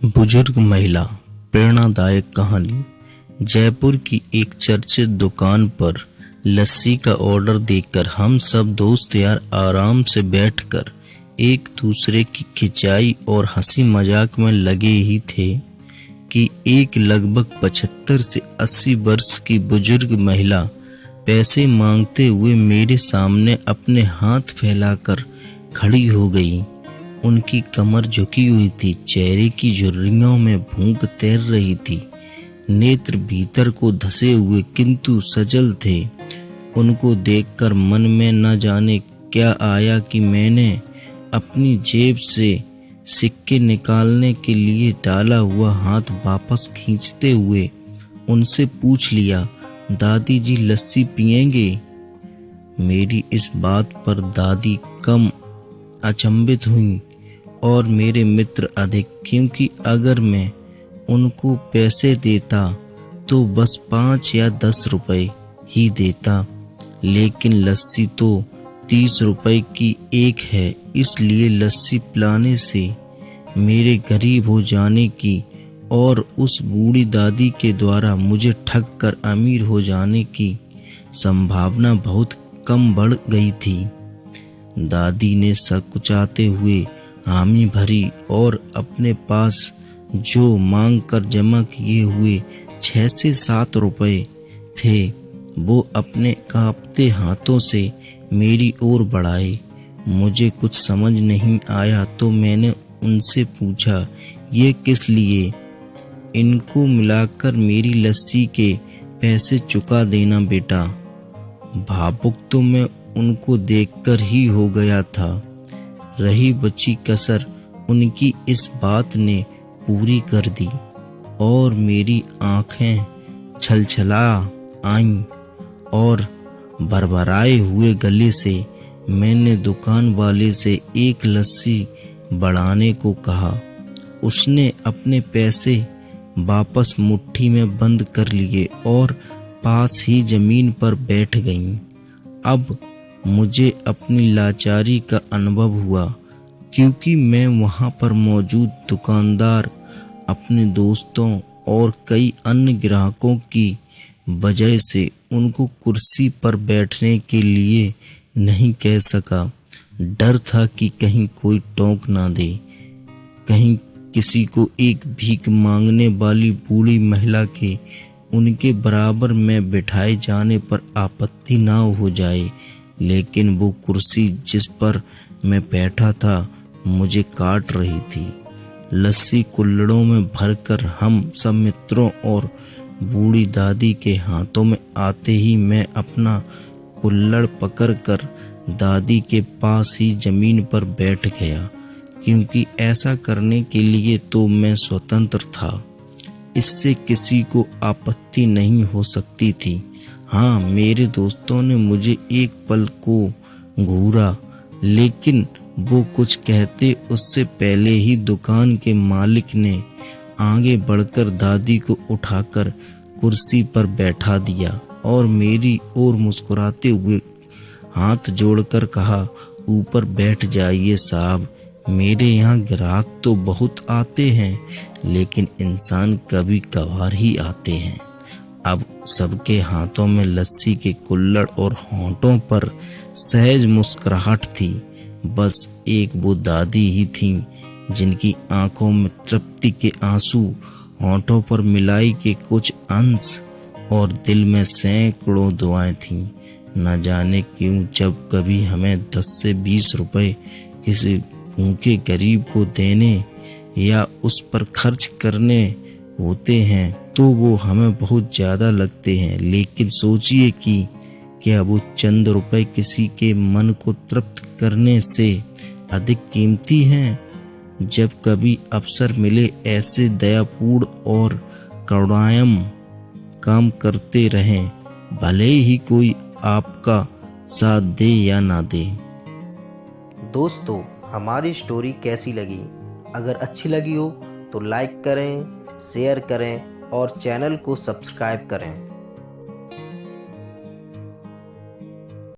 बुजुर्ग महिला प्रेरणादायक कहानी। जयपुर की एक चर्चित दुकान पर लस्सी का ऑर्डर देकर हम सब दोस्त यार आराम से बैठकर एक दूसरे की खिंचाई और हंसी मजाक में लगे ही थे कि एक लगभग 75 से 80 वर्ष की बुजुर्ग महिला पैसे मांगते हुए मेरे सामने अपने हाथ फैलाकर खड़ी हो गई। उनकी कमर झुकी हुई थी, चेहरे की झुर्रियों में भूख तैर रही थी, नेत्र भीतर को धसे हुए किंतु सजल थे। उनको देखकर मन में न जाने क्या आया कि मैंने अपनी जेब से सिक्के निकालने के लिए डाला हुआ हाथ वापस खींचते हुए उनसे पूछ लिया, दादी जी लस्सी पिएंगे? मेरी इस बात पर दादी कम अचंभित हुई और मेरे मित्र अधिक, क्योंकि अगर मैं उनको पैसे देता तो बस 5 या 10 रुपए ही देता, लेकिन लस्सी तो 30 रुपए की एक है, इसलिए लस्सी पिलाने से मेरे गरीब हो जाने की और उस बूढ़ी दादी के द्वारा मुझे ठग कर अमीर हो जाने की संभावना बहुत कम बढ़ गई थी। दादी ने सकुचाते हुए हामी भरी और अपने पास जो मांग कर जमा किए हुए 6 से 7 रुपए थे वो अपने कांपते हाथों से मेरी ओर बढ़ाए। मुझे कुछ समझ नहीं आया तो मैंने उनसे पूछा, ये किस लिए? इनको मिलाकर मेरी लस्सी के पैसे चुका देना बेटा। भावुक तो मैं उनको देखकर ही हो गया था। रही बची कसर उनकी इस बात ने पूरी कर दी और मेरी आंखें छलछला आईं और भरभराए हुए गले से मैंने दुकान वाले से एक लस्सी बढ़ाने को कहा। उसने अपने पैसे वापस मुट्ठी में बंद कर लिए और पास ही जमीन पर बैठ गईं। अब मुझे अपनी लाचारी का अनुभव हुआ, क्योंकि मैं वहां पर मौजूद दुकानदार, अपने दोस्तों और कई अन्य ग्राहकों की वजह से उनको कुर्सी पर बैठने के लिए नहीं कह सका। डर था कि कहीं कोई टोक ना दे, कहीं किसी को एक भीख मांगने वाली बूढ़ी महिला के उनके बराबर में बिठाए जाने पर आपत्ति ना हो जाए। लेकिन वो कुर्सी जिस पर मैं बैठा था मुझे काट रही थी। लस्सी कुल्हड़ों में भरकर हम सब मित्रों और बूढ़ी दादी के हाथों में आते ही मैं अपना कुल्हड़ पकड़कर दादी के पास ही जमीन पर बैठ गया, क्योंकि ऐसा करने के लिए तो मैं स्वतंत्र था। इससे किसी को आपत्ति नहीं हो सकती थी। हाँ, मेरे दोस्तों ने मुझे एक पल को घूरा, लेकिन वो कुछ कहते उससे पहले ही दुकान के मालिक ने आगे बढ़कर दादी को उठाकर कुर्सी पर बैठा दिया और मेरी ओर मुस्कुराते हुए हाथ जोड़कर कहा, ऊपर बैठ जाइए साहब, मेरे यहाँ ग्राहक तो बहुत आते हैं, लेकिन इंसान कभी कभार ही आते हैं। अब सबके हाथों में लस्सी के कुल्हड़ और होंठों पर सहज मुस्कुराहट थी। बस एक वो दादी ही थीं जिनकी आंखों में तृप्ति के आंसू, होंठों पर मिलाई के कुछ अंश और दिल में सैकड़ों दुआएं थीं। न जाने क्यों जब कभी हमें 10 से 20 रुपए किसी भूखे गरीब को देने या उस पर खर्च करने होते हैं तो वो हमें बहुत ज़्यादा लगते हैं, लेकिन सोचिए कि क्या वो चंद रुपए किसी के मन को तृप्त करने से अधिक कीमती हैं? जब कभी अवसर मिले ऐसे दयापूर्ण और करुणामय काम करते रहें, भले ही कोई आपका साथ दे या ना दे। दोस्तों, हमारी स्टोरी कैसी लगी? अगर अच्छी लगी हो तो लाइक करें, शेयर करें और चैनल को सब्सक्राइब करें।